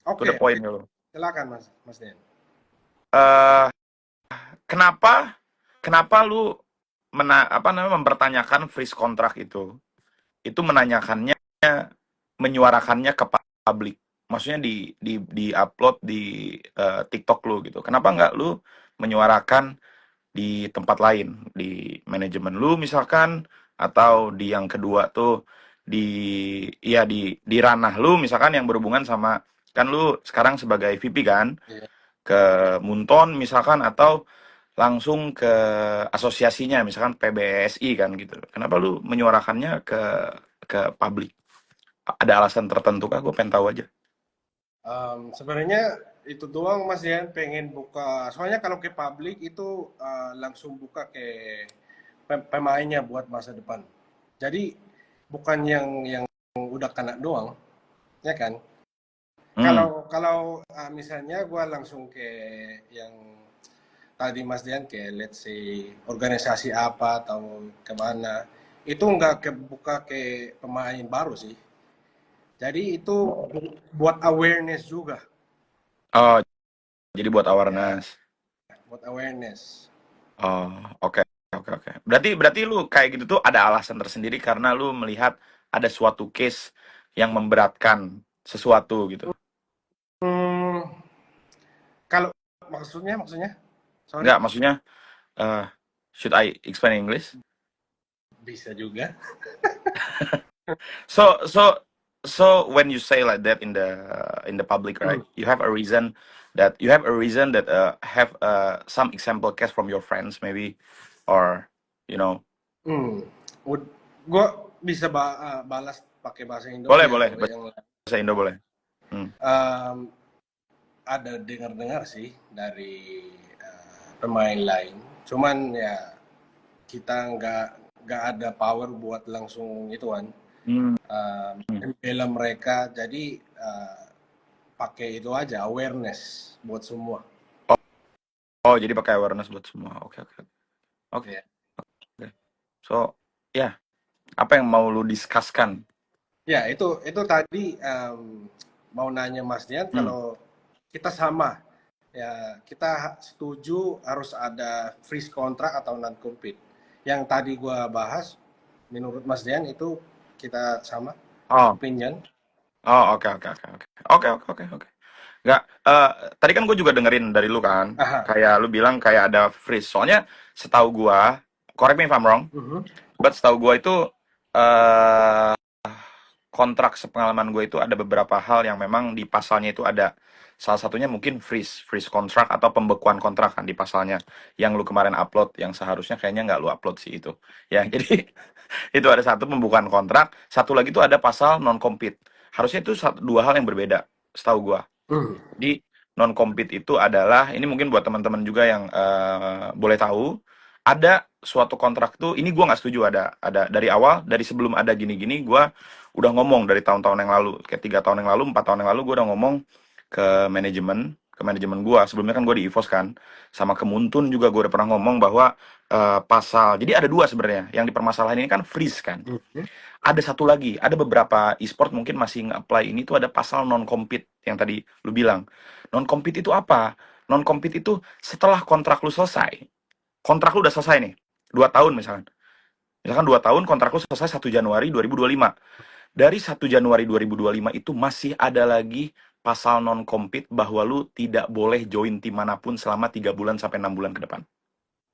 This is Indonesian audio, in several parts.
to Oke, the oke. point gitu. Silakan Mas Den. Eh, kenapa kenapa lu apa namanya mempertanyakan freeze kontrak itu? Itu menanyakannya, menyuarakannya ke publik. Maksudnya di upload di TikTok lu gitu. Kenapa nggak lu menyuarakan di tempat lain, di manajemen lu misalkan, atau di yang kedua tuh di ya di ranah lu misalkan yang berhubungan sama, kan lu sekarang sebagai VP kan, Iya. ke Munton misalkan, atau langsung ke asosiasinya misalkan PBSI kan gitu. Kenapa lu menyuarakannya ke publik? Ada alasan tertentu kah? Gue pengen tahu aja. Sebenarnya itu doang Mas Dian, pengen buka. Soalnya kalau ke publik itu langsung buka ke pemainnya buat masa depan. Jadi bukan yang udah kena doang, ya kan? Hmm. Kalau kalau misalnya gua langsung ke yang tadi Mas Dian ke let's say organisasi apa atau kemana, itu nggak kebuka ke pemain baru sih. Jadi itu buat awareness juga, Oh, jadi buat ya, awareness. buat awareness. Oh, oke, oke, oke. Berarti berarti lu kayak gitu tuh ada alasan tersendiri karena lu melihat ada suatu case yang memberatkan sesuatu gitu. Hmm, kalau maksudnya, sorry, Enggak, maksudnya, eh should I explain English? bisa juga. So so so when you say like that in the public, Hmm. right? You have a reason that have some example case from your friends maybe, or you know. Hmm. Gue bisa balas pakai bahasa Boleh, Indonya boleh, atau yang lain. bahasa Indo boleh. Hmm. Em, ada dengar-dengar sih dari pemain lain. Cuman ya kita nggak ada power buat langsung itu kan Hmm. membela mereka. Jadi pakai itu aja awareness buat semua. Oh, oh, jadi pakai awareness buat semua. Oke, oke, oke, Ya, oke. So, ya, apa yang mau lu diskuskan? ya itu tadi mau nanya Mas Dian Hmm. kalau kita sama ya kita setuju harus ada freeze kontrak atau non compete. Yang tadi gua bahas menurut Mas Dian itu kita sama Oh, opinion. oh, oke, oke, oke, oke, oke, oke, oke, oke. Nggak, tadi kan gue juga dengerin dari lu kan, Aha. kayak lu bilang kayak ada freeze. Soalnya setahu gua, correct me if I'm wrong, Mhm. but setahu gua itu eh kontrak sepengalaman gue itu ada beberapa hal yang memang di pasalnya itu ada. Salah satunya mungkin freeze kontrak atau pembekuan kontrak kan di pasalnya. Yang lu kemarin upload, yang seharusnya kayaknya nggak lu upload sih itu. Ya, jadi itu ada satu pembukaan kontrak, satu lagi itu ada pasal non compete. Harusnya itu dua hal yang berbeda, setahu gua. Mhm. Di non compete itu adalah, ini mungkin buat teman-teman juga yang boleh tahu, ada suatu kontrak tuh, ini gua nggak setuju, ada dari awal, dari sebelum ada gini-gini, gua udah ngomong dari tahun-tahun yang lalu, kayak 3 tahun yang lalu, 4 tahun yang lalu, gua udah ngomong ke manajemen gua. Sebelumnya kan gua di EVOS kan, sama ke Muntun juga gua udah pernah ngomong bahwa pasal, jadi ada dua sebenarnya yang dipermasalahan ini kan freeze kan. Mhm. Ada satu lagi, ada beberapa e-sport mungkin masih nge-apply ini tuh ada pasal non-compete yang tadi lu bilang. Non-compete itu apa? Non-compete itu setelah kontrak lu selesai. Kontrak lu udah selesai nih, 2 tahun misalkan. Misalkan 2 tahun kontrak lu selesai 1 Januari 2025. Dari 1 Januari 2025 itu masih ada lagi pasal non-compete bahwa lu tidak boleh join tim manapun selama 3 bulan sampai 6 bulan ke depan.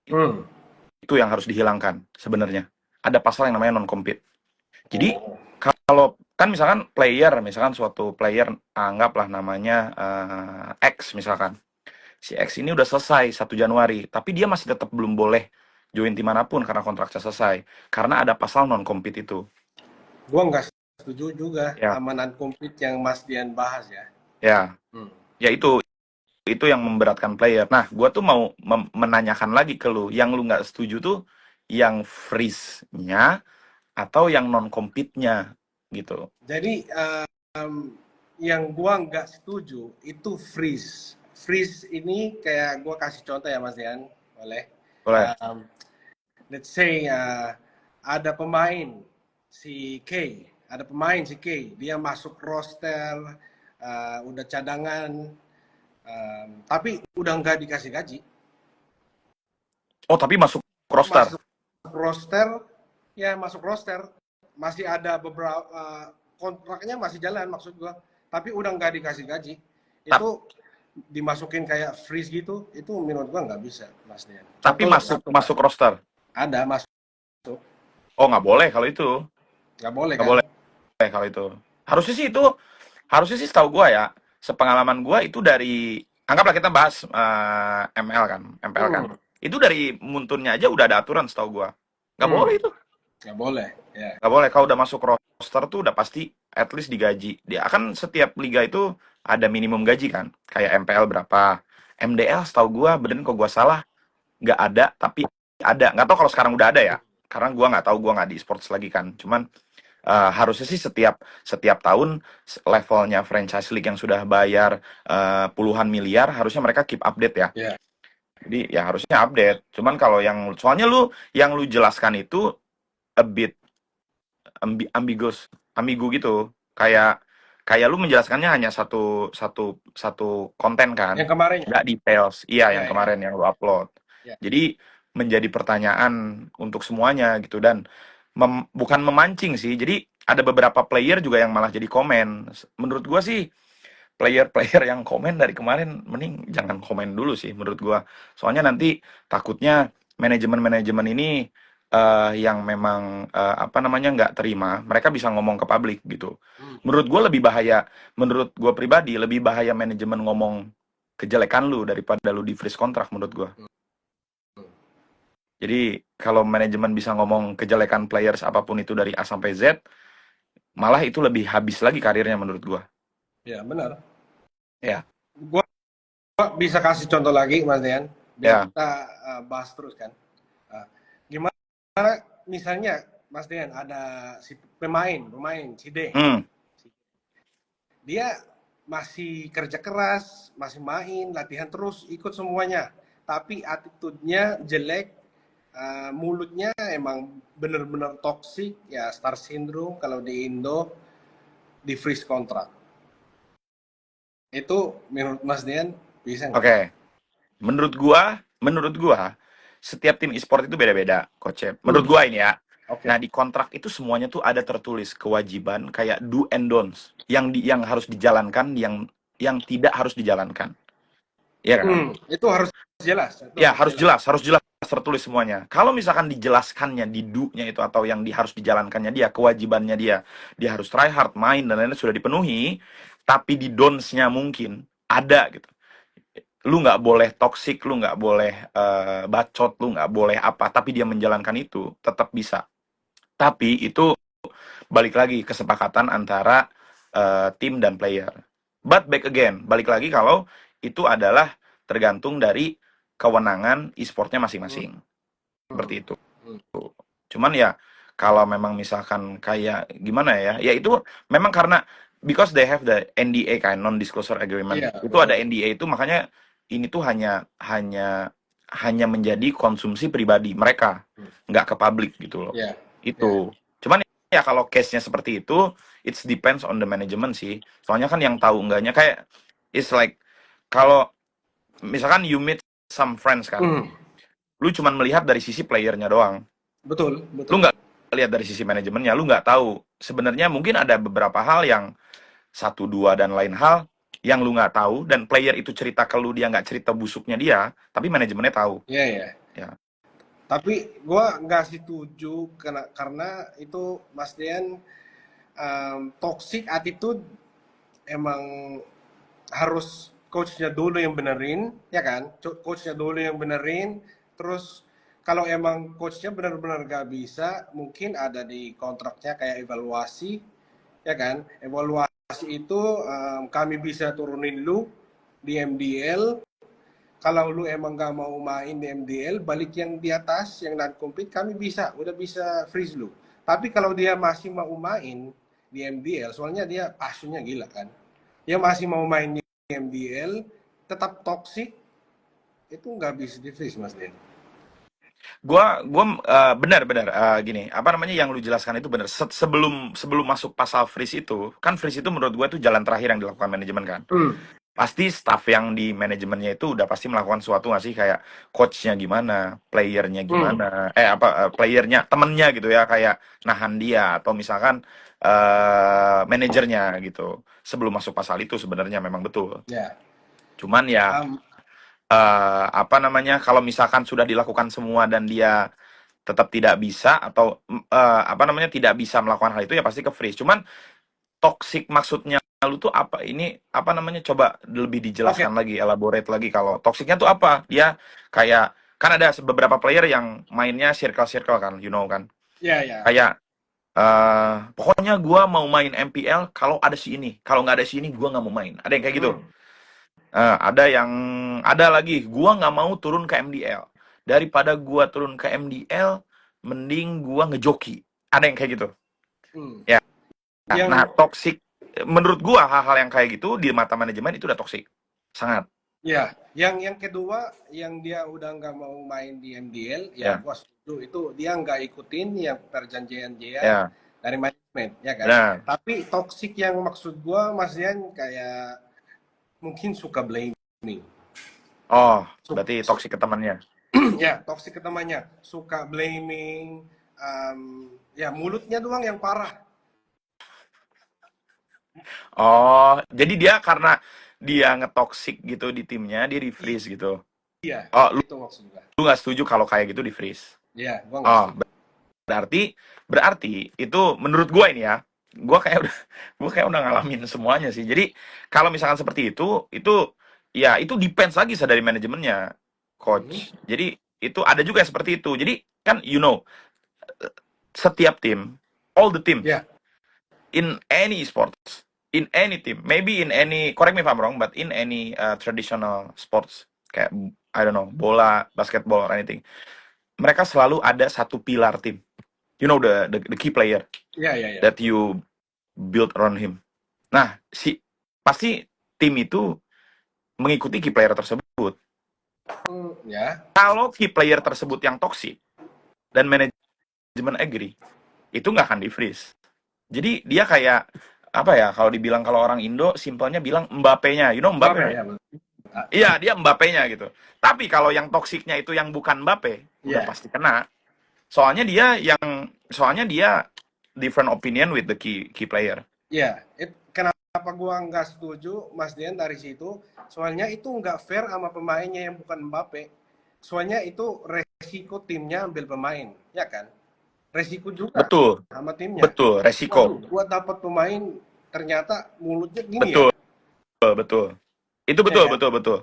Hmm. Itu yang harus dihilangkan sebenarnya. Ada pasal yang namanya non-compete. Jadi Oh. kalau kan misalkan misalkan suatu player anggaplah namanya X misalkan. Si X ini udah selesai 1 Januari, tapi dia masih tetap belum boleh join tim manapun karena kontraknya selesai. Karena ada pasal non compete itu. Gua nggak setuju juga Ya, sama non compete yang Mas Dian bahas ya. ya, Hmm. ya itu yang memberatkan player. Nah, gua tuh mau menanyakan lagi ke lu, yang lu nggak setuju tuh yang freeze-nya atau yang non compete-nya gitu. Jadi yang gua nggak setuju itu freeze. Freeze ini kayak gua kasih contoh ya Mas Dian, boleh? Boleh. Um, let's say ada pemain si K, ada pemain si K, dia masuk roster udah cadangan, tapi udah nggak dikasih gaji. Oh, tapi masuk roster. Masuk roster, ya masuk roster. Masih ada beberapa kontraknya masih jalan maksud gua, tapi udah nggak dikasih gaji. Tap- Itu dimasukin kayak freeze gitu, itu menurut gua nggak bisa, Mas Dian. tapi Contoh masuk satu, masuk roster. ada masuk, Oh, nggak boleh kalau itu. nggak boleh Nggak kan? boleh kalau itu. Harusnya sih itu, harusnya sih setahu gua ya, sepengalaman gua itu dari, anggaplah kita bahas ML kan. Hmm, Itu dari Muntunnya aja udah ada aturan setahu gua. Nggak boleh hmm, itu. nggak boleh, ya. Nggak boleh. Kalau udah masuk roster tuh udah pasti at least digaji. Dia akan setiap liga itu ada minimum gaji kan. Kayak MPL berapa. MDL setahu gua, beneran kok gua salah, nggak ada, tapi ada. Nggak tahu kalau sekarang udah ada ya. Karena gua nggak tahu, gua nggak di sports lagi kan. Cuman harusnya sih setiap setiap tahun levelnya franchise league yang sudah bayar puluhan miliar harusnya mereka keep update ya. Ya. Jadi ya harusnya update. Cuman kalau yang soalnya yang lu jelaskan itu a bit ambigu gitu. Kayak kayak lu menjelaskannya hanya satu satu satu konten kan, Yang kemarin ya? nggak details. Iya, Ya, yang ya, kemarin yang lu upload. ya. Jadi menjadi pertanyaan untuk semuanya gitu dan bukan memancing sih. Jadi ada beberapa player juga yang malah jadi komen. Menurut gua sih player-player yang komen dari kemarin mending jangan komen dulu sih menurut gua. Soalnya nanti takutnya manajemen-manajemen ini yang memang apa namanya nggak terima, mereka bisa ngomong ke publik gitu. Hmm. Menurut gua lebih bahaya, menurut gua pribadi lebih bahaya manajemen ngomong kejelekan lu daripada lu di freeze kontrak menurut gua. Jadi kalau manajemen bisa ngomong kejelekan players apapun itu dari A sampai Z, malah itu lebih habis lagi karirnya menurut gua. Ya, benar. Ya, Gua bisa kasih contoh lagi, Mas Dian, biar ya. kita bahas terus kan. Uh, Gimana misalnya, Mas Dian, ada si pemain, si D. Hmm, Dia masih kerja keras, masih main, latihan terus, ikut semuanya. Tapi attitude-nya jelek, mulutnya emang bener-bener toxic, ya star syndrome kalau di Indo, di freeze kontrak. Itu menurut Mas Dian bisa nggak? oke. Menurut gua, setiap tim e-sport itu beda-beda, Coach Cep. Menurut Hmm, gua ini ya. Nah, oke. di kontrak itu semuanya tuh ada tertulis kewajiban kayak do and don'ts yang harus dijalankan, yang tidak harus dijalankan. Iya kan? Itu harus jelas, itu Ya, harus harus jelas. jelas, harus jelas tertulis semuanya. Kalau misalkan dijelaskannya di do-nya itu atau yang harus dijalankannya dia, kewajibannya dia harus try hard, main dan lain-lain sudah dipenuhi, tapi di don'ts-nya mungkin ada gitu. Lu nggak boleh toxic, lu nggak boleh bacot, lu nggak boleh apa, tapi dia menjalankan itu tetap bisa. Tapi itu balik lagi kesepakatan antara tim dan player. But back again, balik lagi kalau itu adalah tergantung dari kewenangan e-sportnya Hmm, masing-masing. Seperti itu. hmm. Cuman ya kalau memang misalkan kayak gimana ya, ya itu memang karena because they have the NDA kan, non-disclosure agreement. Iya, Itu ada betul. NDA itu makanya ini tuh hanya hanya hanya menjadi konsumsi pribadi mereka, Hmm. nggak ke publik gitu loh. Iya, iya. Itu. Cuman ya kalau case-nya seperti itu, it depends on the management sih. Soalnya kan yang tahu enggaknya kayak it's like kalau misalkan you meet some friends kan, Hmm, lu cuman melihat dari sisi playernya doang. betul, Lu betul. nggak lihat dari sisi manajemennya, lu nggak tahu sebenarnya mungkin ada beberapa hal yang satu dua dan lain hal yang lu nggak tahu dan player itu cerita ke lu dia nggak cerita busuknya dia, tapi manajemennya tahu. Iya, iya. Ya, Tapi gua nggak setuju karena itu Mas Dian, toxic attitude emang harus coachnya dulu yang benerin, ya kan? Coachnya dulu yang benerin. Terus kalau emang coachnya benar-benar gak bisa, mungkin ada di kontraknya kayak evaluasi, ya kan? Evaluasi itu kami bisa turunin lu di MDL. Kalau lu emang gak mau main di MDL, balik yang di atas, yang non compete, kami udah bisa freeze lu. Tapi kalau dia masih mau main di MDL, soalnya dia passionnya gila kan, dia masih mau main di MDL, tetap toxic, itu nggak bisa di freeze Mas Den. Benar-benar gini, apa namanya yang lu jelaskan itu benar. Sebelum sebelum masuk pasal freeze itu, kan freeze itu menurut gua itu jalan terakhir yang dilakukan manajemen kan. Hmm. Pasti staff yang di manajemennya itu udah pasti melakukan sesuatu nggak sih, kayak coachnya gimana, playernya Hmm. gimana, playernya temennya gitu ya, kayak nahan dia atau misalkan manajernya gitu. Sebelum masuk pasal itu sebenarnya memang betul. Ya. Cuman ya Um, apa namanya, kalau misalkan sudah dilakukan semua dan dia tetap tidak bisa atau apa namanya tidak bisa melakukan hal itu, ya pasti ke freeze. Cuman toxic maksudnya lu tuh apa? Ini apa namanya? Coba lebih oke. dijelaskan lagi, elaborate lagi. Kalau toksiknya tuh apa? Dia kayak kan ada beberapa player yang mainnya circle-circle kan, you know kan? Ya, ya. Kayak pokoknya gua mau main MPL kalau ada si ini. Kalau nggak ada si ini, gua nggak mau main. Ada yang kayak gitu. Hmm. Ada yang ada lagi, gua nggak mau turun ke MDL. Daripada gua turun ke MDL, mending gua ngejoki. Ada yang kayak gitu. Hmm. Ya. Nah, Yang toxic menurut gua hal-hal yang kayak gitu di mata manajemen itu udah toxic. Sangat. Ya, yang kedua, yang dia udah nggak mau main di MDL, ya Ya. gua setuju itu dia nggak ikutin yang perjanjian dia Ya. dari manajemen, ya kan? Benar. Tapi toxic yang maksud gua, Mas Dian, kayak mungkin suka blaming. Oh, Su- berarti su- toxic ke temannya. ya, toxic ke temannya, suka blaming, ya mulutnya doang yang parah. Oh, jadi dia karena dia ngetoxic gitu di timnya, dia di freeze gitu. Iya, Oh, lu itu maksud gua. lu nggak setuju kalau kayak gitu di freeze. Ya, gua nggak Oh, setuju. berarti berarti itu menurut gua ini ya. Gua kayak udah gua kayak udah ngalamin semuanya sih. Jadi kalau misalkan seperti itu ya itu depends lagi dari manajemennya, Mhm. coach. Jadi itu ada juga yang seperti itu. Jadi kan you know, setiap tim, all the teams Ya, in any sports, in any team, maybe in any, correct me if I'm wrong, but in any traditional sports kayak I don't know, bola, basketball or anything, mereka selalu ada satu pilar tim. You know the key player ya, ya, ya, that betul. you build around him. Nah, pasti tim itu mengikuti key player tersebut. Ya, Kalau key player tersebut yang toxic dan manajemen agree, itu nggak akan di freeze. Jadi dia kayak apa ya? Kalau dibilang kalau orang Indo, simpelnya bilang Mbappe-nya, you know Mbappe, Mbappe right? ya, betul. Iya, dia Mbappe-nya gitu. Tapi kalau yang toksiknya itu yang bukan Mbappe, udah Ya. pasti kena. Soalnya dia different opinion with the key player. Ya, kenapa gua nggak setuju, Mas Dian, dari situ? Soalnya itu nggak fair sama pemainnya yang bukan Mbappe. Soalnya itu resiko timnya ambil pemain, ya kan? Resiko juga Betul, sama timnya. betul, resiko. Waduh, gua dapat pemain ternyata mulutnya gini ya, Betul, betul. Itu ya betul, kan? betul, betul.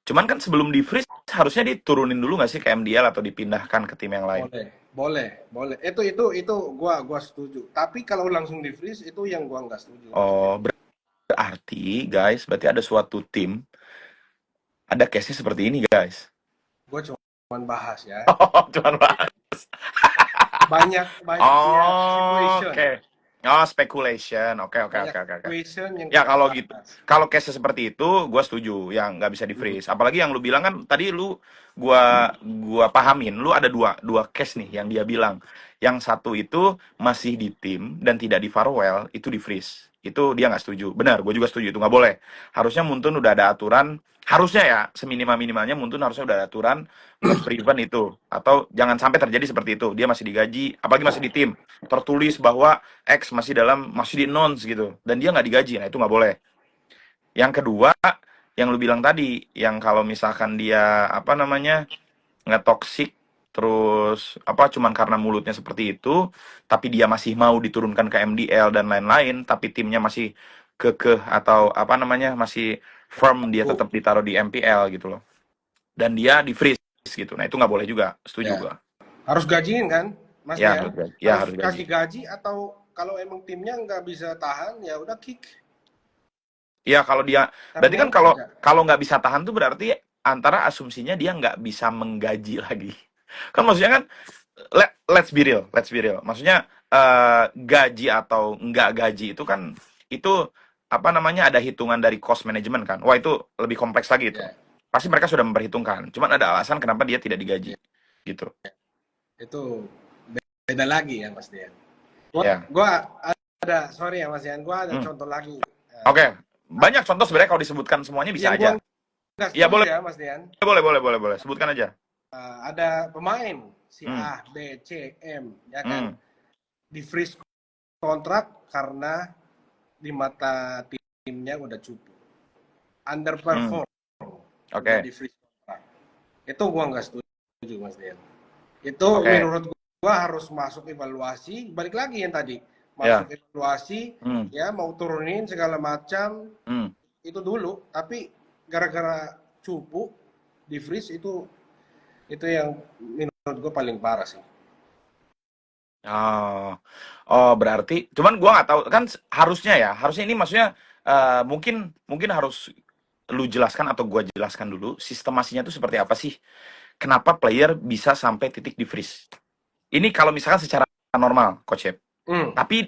Cuman kan sebelum di freeze harusnya diturunin dulu nggak sih ke MDL atau dipindahkan ke tim yang lain? Boleh, boleh, boleh. Itu gua setuju. Tapi kalau langsung di freeze itu yang gua nggak setuju, Mas Dian. Oh, berarti guys, berarti ada suatu tim ada case-nya seperti ini guys. Gua cuma bahas ya. Oh, cuman bahas. Banyak banyak ya Oh, situation, oke. Oh, speculation. Oke, oke, banyak oke, oke, oke. situation yang Ya kita kalau gitu, bahas. kalau case seperti itu, gue setuju, yang nggak bisa di Hmm. freeze. Apalagi yang lu bilang kan tadi gua pahamin, lu ada dua case nih yang dia bilang. Yang satu itu masih di tim dan tidak di farewell, itu di freeze. Itu dia nggak setuju. Benar, gue juga setuju itu nggak boleh. Harusnya Muntun udah ada aturan, harusnya ya seminimal-minimalnya Muntun harusnya udah ada aturan nge-prevent itu, atau jangan sampai terjadi seperti itu. Dia masih digaji, apalagi masih di tim, tertulis bahwa X masih di announce gitu dan dia nggak digaji, nah itu nggak boleh. Yang kedua, yang lu bilang tadi, yang kalau misalkan dia apa namanya nggak toxic, terus apa cuman karena mulutnya seperti itu, tapi dia masih mau diturunkan ke MDL dan lain-lain, tapi timnya masih kekeh atau apa namanya masih firm, dia Tuh, tetap ditaruh di MPL gitu loh, dan dia di freeze gitu, nah itu nggak boleh juga, setuju ya. gua. Harus gajiin kan, Mas Ya Dian? harus gaji, ya Harus harus gaji. kasih gaji atau kalau emang timnya nggak bisa tahan, ya udah kick. Iya, kalau dia berarti kan Terbuang kalau aja. kalau nggak bisa tahan tuh berarti antara asumsinya dia nggak bisa menggaji lagi. Kan maksudnya kan let's be real, let's be real. Maksudnya gaji atau nggak gaji itu kan itu apa namanya ada hitungan dari cost management kan. Wah, itu lebih kompleks lagi itu. Ya, Pasti mereka sudah memperhitungkan. Cuman ada alasan kenapa dia tidak digaji. ya. gitu. Itu beda lagi ya Mas Dian. Ya. Gua ada, sorry ya Mas Dian, gua ada Hmm. contoh lagi. Oke. Banyak contoh sebenarnya kalau disebutkan semuanya bisa Yang aja. gua nggak Iya, setuju boleh, ya Mas Dian. boleh. Sebutkan aja. Ada pemain si Hmm. A, B, C, M, ya kan, Hmm. di freeze kontrak karena di mata timnya udah cupu, Hmm. underperform, Oke. udah di freeze kontrak. Itu gua nggak setuju Mas Dian. Itu Oke. menurut gua harus masuk evaluasi, balik lagi yang tadi, Ya. masuk evaluasi, Hmm. ya mau turunin segala macam Hmm. itu dulu, tapi gara-gara cupu di freeze itu yang menurut gue paling parah sih. Oh, oh berarti, cuman gua nggak tahu kan harusnya ini maksudnya mungkin harus lu jelaskan atau gua jelaskan dulu sistemasinya itu seperti apa sih? Kenapa player bisa sampai titik di freeze? Ini kalau misalkan secara normal, Coach Yep. Hmm. Tapi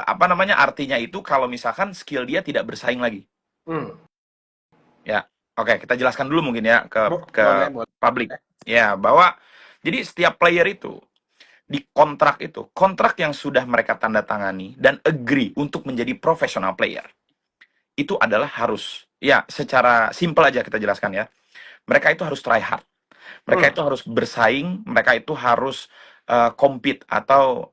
apa namanya artinya itu kalau misalkan skill dia tidak bersaing lagi. Hmm. Ya, oke kita jelaskan dulu mungkin ya ke Boleh, boleh. publik. Ya, bahwa jadi setiap player itu di kontrak yang sudah mereka tanda tangani dan agree untuk menjadi professional player itu adalah harus ya secara simpel aja kita jelaskan ya. Mereka itu harus try hard. Mereka Hmm. itu harus bersaing, mereka itu harus compete atau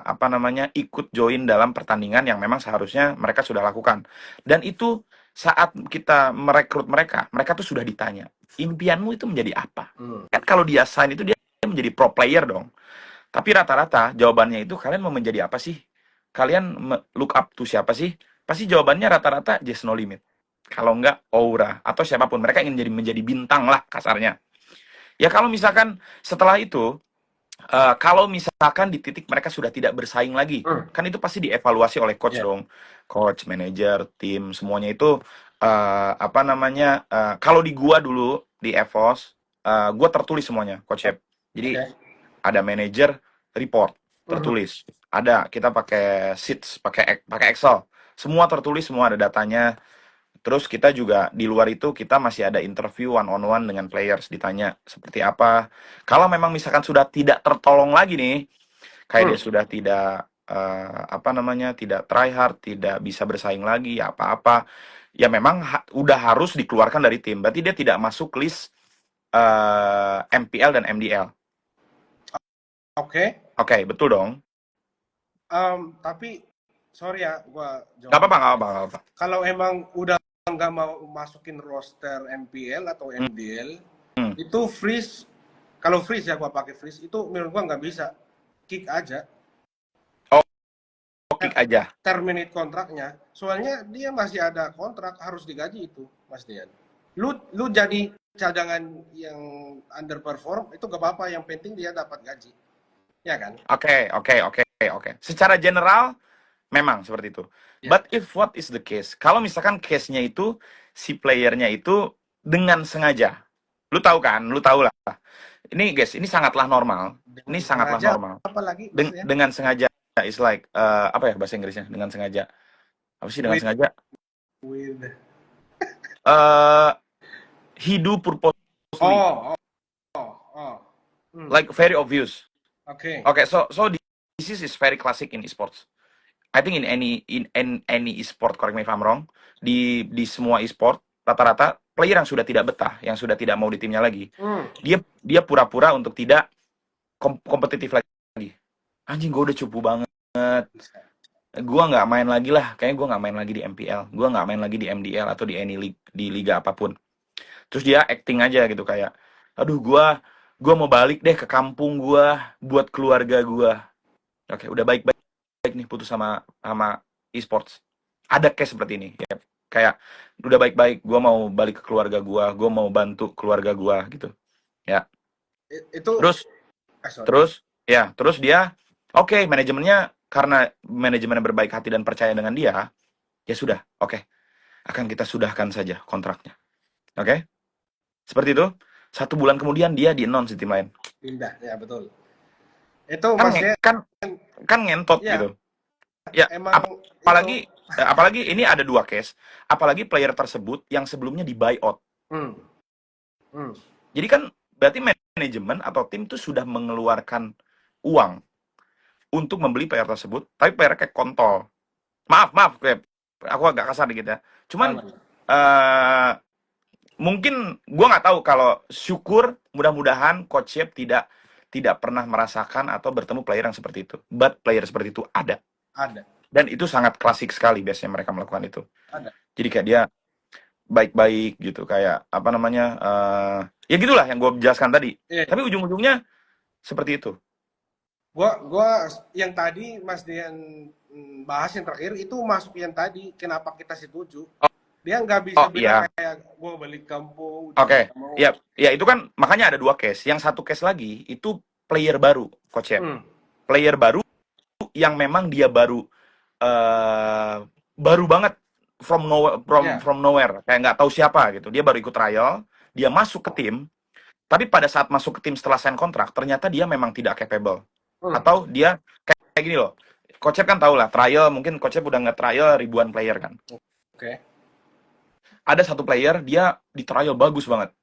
apa namanya ikut join dalam pertandingan yang memang seharusnya mereka sudah lakukan. Dan itu saat kita merekrut mereka, mereka tuh sudah ditanya, impianmu itu menjadi apa? Hmm. Kan kalau dia sign itu dia menjadi pro player dong. Tapi rata-rata jawabannya itu kalian mau menjadi apa sih? Kalian look up to siapa sih? Pasti jawabannya rata-rata just no limit. Kalau enggak Aura atau siapapun mereka ingin menjadi bintang lah kasarnya. Ya kalau misalkan setelah itu kalau misalkan di titik mereka sudah tidak bersaing lagi, Hmm. kan itu pasti dievaluasi oleh coach Ya. dong. Coach, manajer, tim, semuanya itu apa namanya? Kalau di gua dulu di EVOS, gua tertulis semuanya, coach Shep. Jadi Oke. ada manajer report Hmm. tertulis. Ada kita pakai sheets, pakai Excel. Semua tertulis, semua ada datanya. Terus kita juga di luar itu kita masih ada interview one on one dengan players ditanya seperti apa. Kalau memang misalkan sudah tidak tertolong lagi nih, kayak dia Hmm. sudah tidak apa namanya, tidak try hard, tidak bisa bersaing lagi, ya apa-apa. Ya memang udah harus dikeluarkan dari tim. Berarti dia tidak masuk list MPL dan MDL. Oke. Oke, betul dong. Tapi sorry ya, gua Gak jawab apa-apa, dikit gak ya. apa-apa, gak apa-apa. Kalau emang udah nggak mau masukin roster MPL atau Hmm, MDL, hmm. itu freeze. Kalau freeze ya, gua pakai freeze. Itu menurut gua nggak bisa. Kick aja. Oh, kick aja. Terminate kontraknya. Soalnya dia masih ada kontrak, harus digaji itu, Mas Dian. Lu jadi cadangan yang underperform, itu gak apa-apa. Yang penting dia dapat gaji. Ya kan? Oke. Secara general memang seperti itu. Ya. But if what is the case? Kalau misalkan case-nya itu si playernya itu dengan sengaja. Lu tahu kan? Lu tahu lah. Ini guys, ini sangatlah normal. Ini Dengan sangatlah sengaja normal. apa lagi, Mas Dian? Dengan sengaja is like apa ya bahasa Inggrisnya? Dengan sengaja. Apa sih dengan With, sengaja? with. Uh, he do purposely. Oh, oh. Hmm. Like very obvious. Oke. Okay, so this is very classic in esports. I think in any e-sport, correct me if I'm wrong, di semua e-sport rata-rata player yang sudah tidak betah, yang sudah tidak mau di timnya lagi, Hmm. dia pura-pura untuk tidak kompetitif lagi. Anjing gue udah cupu banget, gue nggak main lagi lah, kayaknya gue nggak main lagi di MPL, gue nggak main lagi di MDL atau di any league, di liga apapun. Terus dia acting aja gitu kayak, aduh gue mau balik deh ke kampung gue buat keluarga gue. Oke, udah baik nih putus sama e-sports. Ada case seperti ini ya. Kayak udah baik-baik, gue mau balik ke keluarga gue mau bantu keluarga gue gitu. Ya. Itu Terus sorry. terus dia oke, manajemennya karena manajemennya berbaik hati dan percaya dengan dia, ya sudah, oke. Akan kita sudahkan saja kontraknya. Oke? Seperti itu. 1 bulan kemudian dia di-announce di tim lain. Pindah, ya betul. Itu Kan Mas Dian, kan ngentot ya gitu. Ya, emang apalagi itu. apalagi ini ada 2 case, apalagi player tersebut yang sebelumnya di buyout. Hmm. Hmm. Jadi kan berarti manajemen atau tim tuh sudah mengeluarkan uang untuk membeli player tersebut, tapi player kayak kontol. Maaf, kayak aku agak kasar dikit ya. Cuman Aman. eh mungkin gua nggak tahu, kalau syukur mudah-mudahan coach Shep tidak pernah merasakan atau bertemu player yang seperti itu. But player seperti itu ada. Ada. Dan itu sangat klasik sekali biasanya mereka melakukan itu. Ada. Jadi kayak dia baik-baik gitu, kayak apa namanya, ya gitulah yang gue jelaskan tadi. Iya. Tapi ujung-ujungnya seperti itu. Gua yang tadi Mas Dian bahas yang terakhir itu masuk yang tadi kenapa kita setuju. Dia nggak bisa Oh bilang iya, kayak gua balik kampung udah oke. nggak mau. Ya, ya itu kan makanya ada dua case. Yang satu case lagi itu player baru, coach Shep. Hmm. Player baru yang memang dia eh baru banget Ya. from nowhere, kayak nggak tahu siapa gitu. Dia baru ikut trial, dia masuk ke tim, tapi pada saat masuk ke tim setelah sign kontrak, ternyata dia memang tidak capable. Hmm. Atau dia kayak gini loh. Coach Shep kan tahu lah, trial mungkin Coach Shep udah nge-trial ribuan player kan. Oke. Ada satu player dia di trial bagus banget,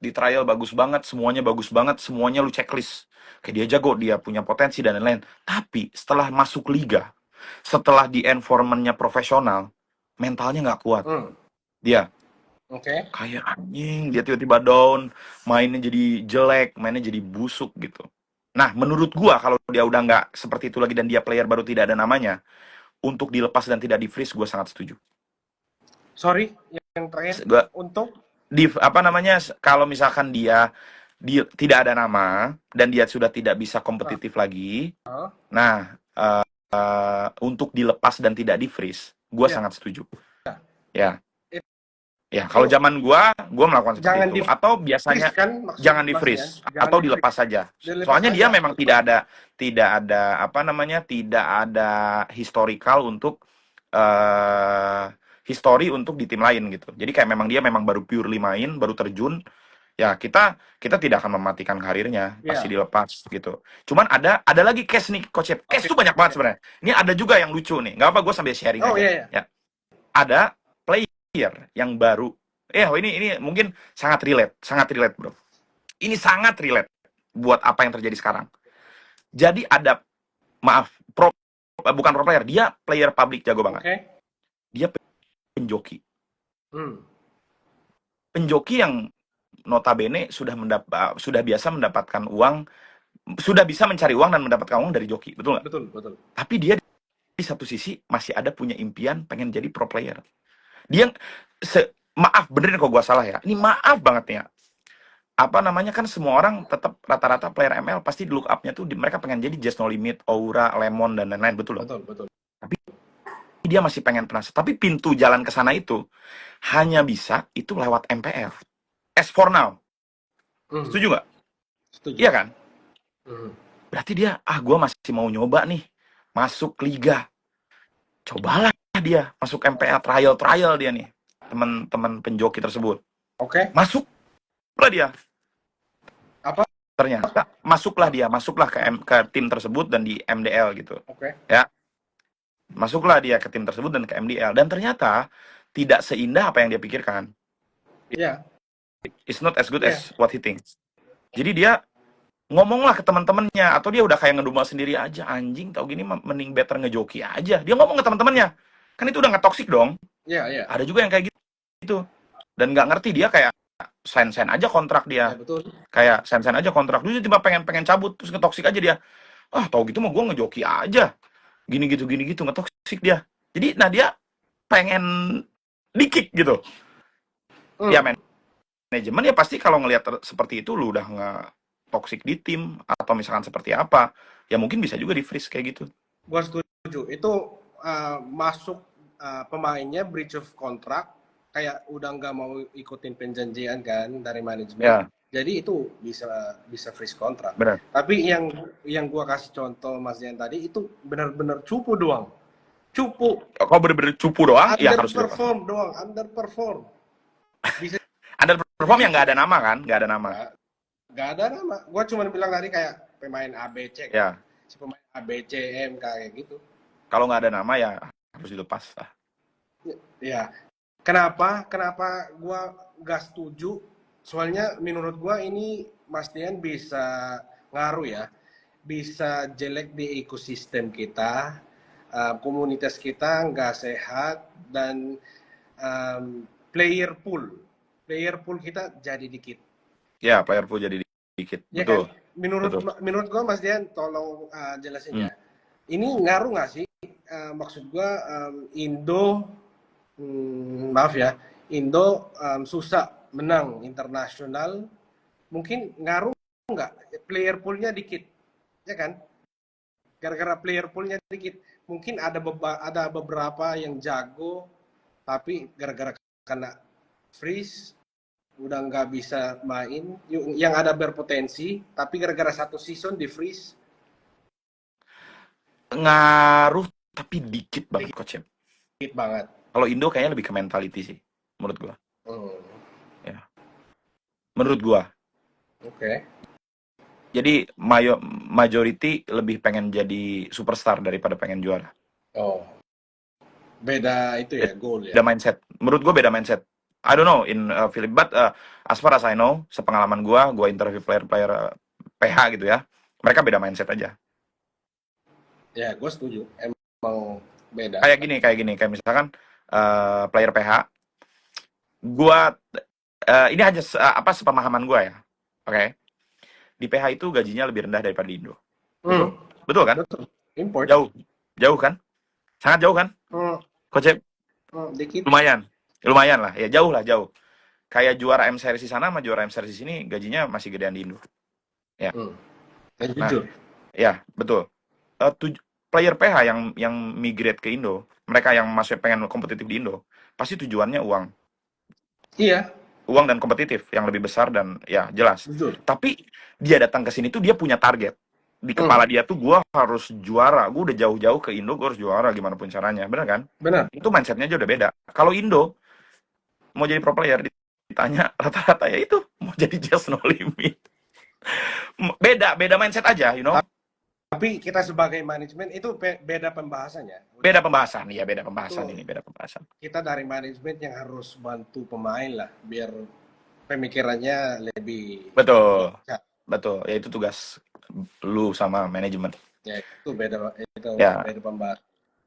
semuanya bagus banget, semuanya lu checklist. Kayak dia jago, dia punya potensi dan lain-lain. Tapi setelah masuk liga, setelah di environment-nya profesional, mentalnya nggak kuat. Hmm. Dia Oke. kayak anjing, dia tiba-tiba down, mainnya jadi jelek, mainnya jadi busuk gitu. Nah, menurut gua kalau dia udah nggak seperti itu lagi dan dia player baru tidak ada namanya, untuk dilepas dan tidak di freeze, gua sangat setuju. Sorry, yang terakhir Gua untuk di apa namanya, kalau misalkan dia tidak ada nama dan dia sudah tidak bisa kompetitif lagi, uh, nah untuk dilepas dan tidak di freeze, gua ya sangat setuju. Ya, ya, itu kalau zaman gua melakukan seperti jangan itu. di Atau freeze biasanya kan maksud jangan di Mas Dian, freeze jangan atau di dilepas freeze, saja. dilepas Soalnya dia saja. memang tidak ada apa namanya, tidak ada historical untuk history untuk di tim lain gitu. Jadi kayak memang dia memang baru purely main, baru terjun. Ya kita tidak akan mematikan karirnya, pasti Ya. dilepas gitu. Cuman ada lagi case nih, Coach Yep. Case Oke. tuh banyak banget sebenarnya. Ini ada juga yang lucu nih. Nggak apa, gue sambil sharing Oh aja. iya ya. Ya, ada player yang baru. Ini mungkin sangat relate, bro. Ini sangat relate buat apa yang terjadi sekarang. Jadi ada, maaf, bukan pro player, dia player public jago banget. Oke. Dia penjoki. Hmm. Penjoki yang notabene sudah biasa mendapatkan uang, sudah bisa mencari uang dan mendapatkan uang dari joki, betul nggak? Betul, betul. Tapi dia di satu sisi masih ada punya impian pengen jadi pro player. Dia maaf benerin kalau gua salah ya. Ini maaf banget ya. Apa namanya, kan semua orang tetap rata-rata player ML pasti di look up-nya tuh mereka pengen jadi Just No Limit, Aura, Lemon dan lain-lain, betul loh. Betul, betul. Tapi dia masih pengen penasaran. Tapi pintu jalan ke sana itu hanya bisa itu lewat MPL. As for now. Hmm. Setuju nggak? Setuju. Iya kan? Hmm. Berarti dia, gue masih mau nyoba nih, masuk liga. Cobalah dia masuk MPL, trial dia nih, teman-teman penjoki tersebut. Oke. Masuklah dia. Apa? Ternyata masuklah ke tim tersebut dan di MDL gitu. Oke. Ya, masuklah dia ke tim tersebut dan ke MDL. Dan ternyata tidak seindah apa yang dia pikirkan. Iya. It's not as good Iya. as what he thinks. Jadi dia ngomonglah ke teman-temannya, atau dia udah kayak ngedumel sendiri aja, anjing tau gini mending better ngejoki aja. Dia ngomong ke teman-temannya, kan itu udah nge-toxic dong. Iya, iya. Ada juga yang kayak gitu dan nggak ngerti, dia kayak sign aja kontrak dia, Ya, betul. kayak sign aja kontrak dulu, tiba pengen cabut terus nge-toxic aja dia. Tau gitu mah gue ngejoki aja, gini gitu nge-toxic dia. Jadi nah dia pengen di-kick gitu. Ya manajemen ya pasti kalau ngelihat seperti itu, lu udah toxic di tim atau misalkan seperti apa, ya mungkin bisa juga di freeze kayak gitu. Gua setuju. Itu masuk pemainnya breach of contract, kayak udah nggak mau ikutin perjanjian kan dari manajemen. Ya. Jadi itu bisa freeze kontrak. Benar. Tapi yang gua kasih contoh Mas Dian tadi itu benar-benar cupu doang. Cupu. Kalau bener-bener cupu doang, ya harus dilepas. Underperform doang, underperform. Bisa Underperform yang nggak ada nama kan, nggak ada nama. Nggak ada nama. Gua cuma bilang tadi kayak pemain ABC. Ya. Si pemain ABCM kayak gitu. Kalau nggak ada nama ya harus dilepas lah. Ya. Kenapa gua nggak setuju soalnya menurut gua ini Mas Dian bisa ngaruh ya, bisa jelek di ekosistem kita, komunitas kita nggak sehat, dan player pool kita jadi dikit. Ya, player pool jadi dikit. Ya kan? Betul, Menurut betul. menurut gua Mas Dian, tolong jelasin Hmm. ya. Ini ngaruh nggak sih? Maksud gua Indo, maaf ya, Indo susah menang internasional. Mungkin ngaruh nggak? Player poolnya dikit, ya kan? Gara-gara player poolnya dikit, mungkin ada beberapa yang jago, tapi gara-gara kena freeze udah nggak bisa main, yang ada berpotensi, tapi gara-gara satu season di freeze. Ngaruh tapi dikit banget coach ya. Dikit banget. Kalau Indo kayaknya lebih ke mentality sih menurut gua. Hmm, Ya. Menurut gua. oke. Jadi majority lebih pengen jadi superstar daripada pengen juara. Oh, beda itu ya, goal ya. Beda mindset. Menurut gua beda mindset. I don't know in Philip, but as far as I know, sepengalaman gua interview player-player PH gitu ya, mereka beda mindset aja. Ya, gue setuju. Emang beda. Kayak misalkan player PH, gua ini hanya sepemahaman gua ya, oke? Di PH itu gajinya lebih rendah daripada di Indo. Hmm, Betul? Betul kan? betul. Import. Jauh, jauh kan? Sangat jauh kan? Hmm, Coach, dikit. lumayan, lumayan lah, ya jauh lah jauh. Kayak juara M Series di sana sama juara M Series di sini gajinya masih gedean di Indo. Ya, Hmm, dan nah, jujur. ya betul. Player PH yang migrate ke Indo, mereka yang masih pengen kompetitif di Indo, pasti tujuannya uang, Iya, uang dan kompetitif yang lebih besar dan ya jelas. jujur. Tapi dia datang ke sini tuh dia punya target. Di Hmm, kepala dia tuh gue harus juara, gue udah jauh-jauh ke Indo, gue harus juara gimana pun caranya, bener kan? benar. Itu mindsetnya aja udah beda. Kalau Indo mau jadi pro player ditanya rata-rata ya itu mau jadi just no limit. Beda, beda mindset aja, you know. Tapi kita sebagai manajemen itu beda pembahasannya. Beda pembahasan, ya beda pembahasan Itu ini, beda pembahasan. kita dari manajemen yang harus bantu pemain lah, biar pemikirannya lebih Betul, bijak. betul. Ya itu tugas lu sama manajemen. Ya, itu Ya, beda pembahasan.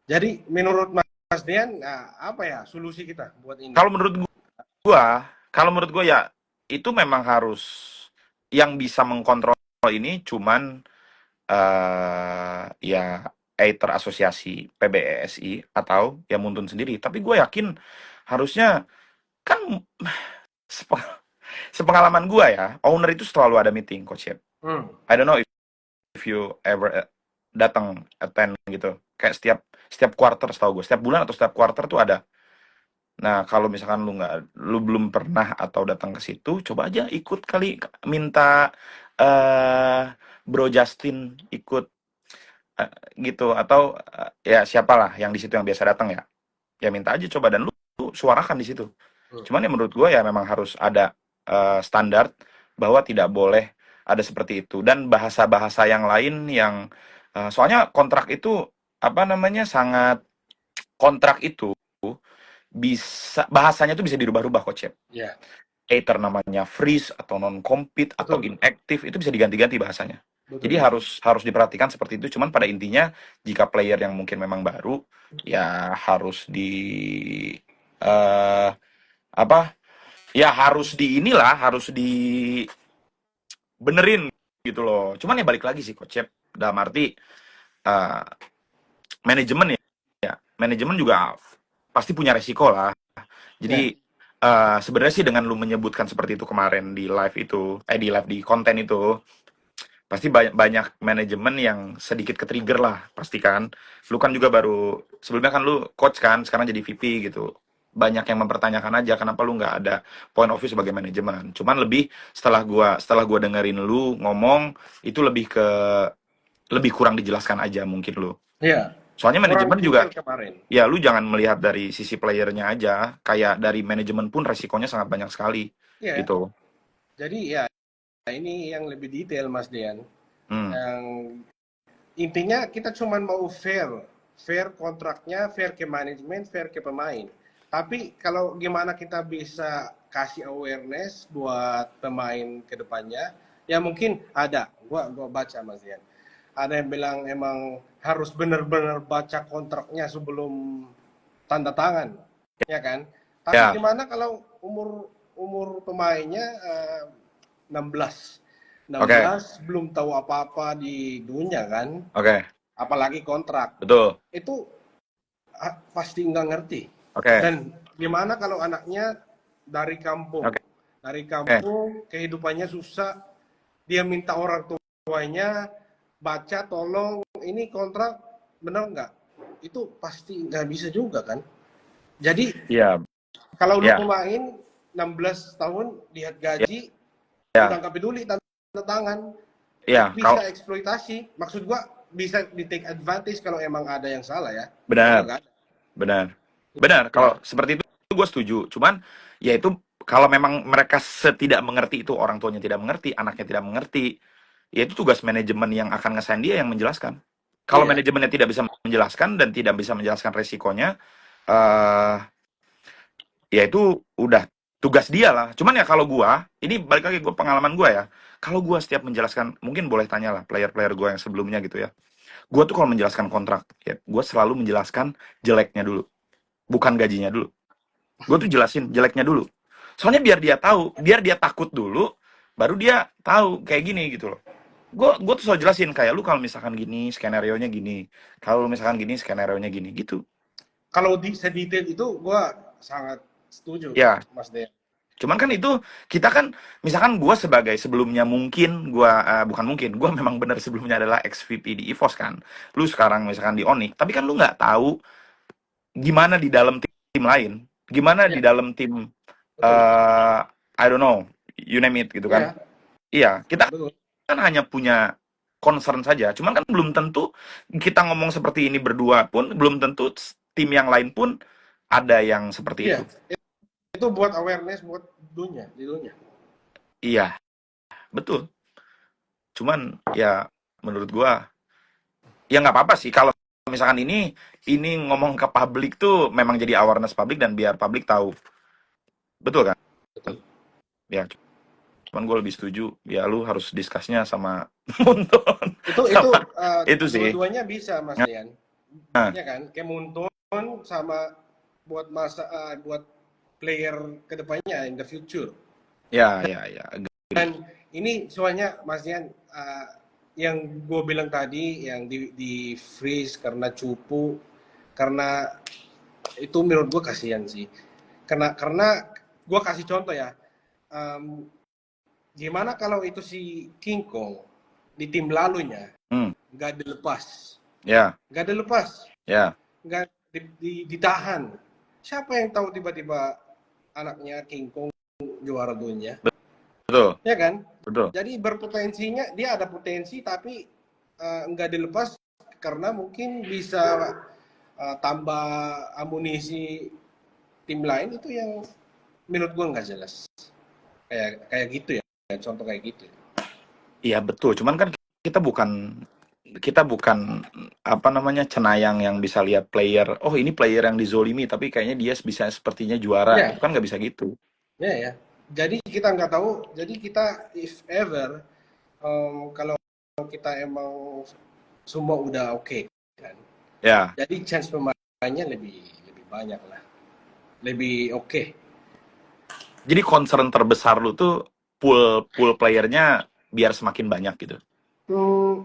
Jadi menurut Mas Dian, apa ya solusi kita buat ini? kalau menurut gua, kalau menurut gua ya itu memang harus yang bisa mengkontrol ini cuman ya either asosiasi PBSI atau ya Muntun sendiri. Tapi gue yakin harusnya kan sepengalaman gua ya, owner itu selalu ada meeting, coach ya. Hmm. I don't know if you ever datang attend gitu. Kayak setiap quarter setahu gue, setiap bulan atau setiap quarter tuh ada. Nah, kalau misalkan lu belum pernah atau datang ke situ, coba aja ikut kali minta Bro Justin ikut eh, gitu atau ya siapalah yang di situ yang biasa datang ya. Ya minta aja coba dan lu suarakan di situ. Hmm. Cuman ya menurut gue ya memang harus ada standar bahwa tidak boleh ada seperti itu dan bahasa-bahasa yang lain yang soalnya kontrak itu apa namanya sangat kontrak itu bisa bahasanya tuh bisa dirubah-rubah coach ya. Ya, Either namanya freeze atau non compete atau betul, inactive itu bisa diganti-ganti bahasanya. betul, Jadi betul. harus diperhatikan seperti itu. Cuman pada intinya jika player yang mungkin memang baru ya harus di eh apa ya harus di inilah harus dibenerin gitu loh. Cuman ya balik lagi sih coach Yep. Dalam arti eh, manajemen ya manajemen juga pasti punya resiko lah. Ya, Jadi sebenarnya sih dengan lu menyebutkan seperti itu kemarin di live itu di live di konten itu pasti banyak banyak manajemen yang sedikit ke-trigger lah pasti kan. Lu kan juga baru sebelumnya kan lu coach kan sekarang jadi VP gitu. Banyak yang mempertanyakan aja kenapa lu nggak ada point of view sebagai manajemen. Cuman lebih setelah gua dengerin lu ngomong itu lebih kurang dijelaskan aja mungkin lu. ya, Soalnya kurang manajemen juga detail kemarin. ya lu jangan melihat dari sisi playernya aja, kayak dari manajemen pun resikonya sangat banyak sekali Ya, gitu. jadi ya ini yang lebih detail Mas Dian. Hmm. Yang intinya kita cuma mau fair, fair kontraknya, fair ke manajemen, fair ke pemain. Tapi kalau gimana kita bisa kasih awareness buat pemain kedepannya. Ya mungkin ada, gua baca Mas Dian. Ada yang bilang emang harus benar-benar baca kontraknya sebelum tanda tangan, ya kan? Tapi Ya, gimana kalau umur pemainnya 16, oke, 16 belum tahu apa-apa di dunia kan, oke, apalagi kontrak. betul, Itu pasti nggak ngerti. oke, Dan gimana kalau anaknya dari oke, kampung, dari oke. kampung kehidupannya susah, dia minta orang tuanya baca tolong ini kontrak benar nggak? Itu pasti nggak bisa juga kan. Jadi Iya, kalau lu iya, pemain 16 tahun lihat iya, gaji udah iya, nggak peduli tanda tangan, itu iya. bisa Kalau eksploitasi. Maksud gua bisa di take advantage kalau emang ada yang salah ya. Kalau benar, nggak ada benar, benar. Kalau ya. seperti itu gue setuju. Cuman ya itu kalau memang mereka setidak mengerti itu orang tuanya tidak mengerti, anaknya tidak mengerti, ya itu tugas manajemen yang akan ngesain dia yang menjelaskan. Kalau Iya, manajemennya tidak bisa menjelaskan dan tidak bisa menjelaskan resikonya, eh ya itu udah tugas dia lah. Cuman ya kalau gua, ini balik lagi gua pengalaman gua ya. Kalau gua setiap menjelaskan, mungkin boleh tanya lah player-player gua yang sebelumnya gitu ya. Gua tuh kalau menjelaskan kontrak, ya gua selalu menjelaskan jeleknya dulu, bukan gajinya dulu. Gua tuh jelasin jeleknya dulu. Soalnya biar dia tahu, biar dia takut dulu, baru dia tahu kayak gini gitu loh. Gue tuh selalu jelasin kayak lu kalau misalkan gini skenario nya gini, kalau misalkan gini skenario nya gini gitu. kalau di sedetail itu gua sangat setuju Ya, Mas Dean. cuman kan itu kita kan misalkan gue sebagai sebelumnya mungkin bukan mungkin gue memang benar sebelumnya adalah ex VP di EVOS kan. Lu sekarang misalkan di Onyx, tapi kan lu nggak tahu gimana di dalam tim lain, gimana di Ya, dalam tim betul. I don't know, you name it gitu kan. Ya, Iya, kita betul. kan hanya punya concern saja. Cuman kan belum tentu kita ngomong seperti ini berdua pun belum tentu tim yang lain pun ada yang seperti itu. Iya, itu buat awareness buat dunia di dunia. Iya, betul. Cuman ya menurut gua ya nggak apa-apa sih kalau misalkan ini ngomong ke publik tuh memang jadi awareness publik dan biar publik tahu. Betul kan? Betul. Ya, cuman gue lebih setuju ya lu harus diskusinya sama Munton Itu sama itu sih. dua-duanya bisa Mas Dian. Nah, Ya kan? Kayak Muntun sama buat player kedepannya in the future. ya ya ya agree. Dan ini soalnya Mas Dian yang gue bilang tadi yang di freeze karena cupu, karena itu menurut gue kasihan sih. Karena gue kasih contoh ya. em, Gimana kalau itu si King Kong di tim lalunya Hmm, nggak dilepas, ya nggak dilepas, ya nggak ditahan. Siapa yang tahu tiba-tiba anaknya King Kong juara dunia, betul ya kan? betul. Jadi berpotensinya dia ada potensi tapi nggak dilepas karena mungkin bisa tambah amunisi tim lain itu yang menurut gua nggak jelas. Kayak gitu ya, contoh kayak gitu. Iya betul. Cuman kan kita bukan apa namanya cenayang yang bisa lihat player. Oh ini player yang dizolimi tapi kayaknya dia bisa sepertinya juara. Itu Ya, kan nggak bisa gitu. ya, ya. Jadi kita nggak tahu. Jadi kita if ever kalau kita emang semua udah oke kan. Ya. Jadi chance pemainnya lebih lebih banyak lah, lebih oke. Jadi concern terbesar lu tuh pool pool playernya biar semakin banyak gitu. Hmm,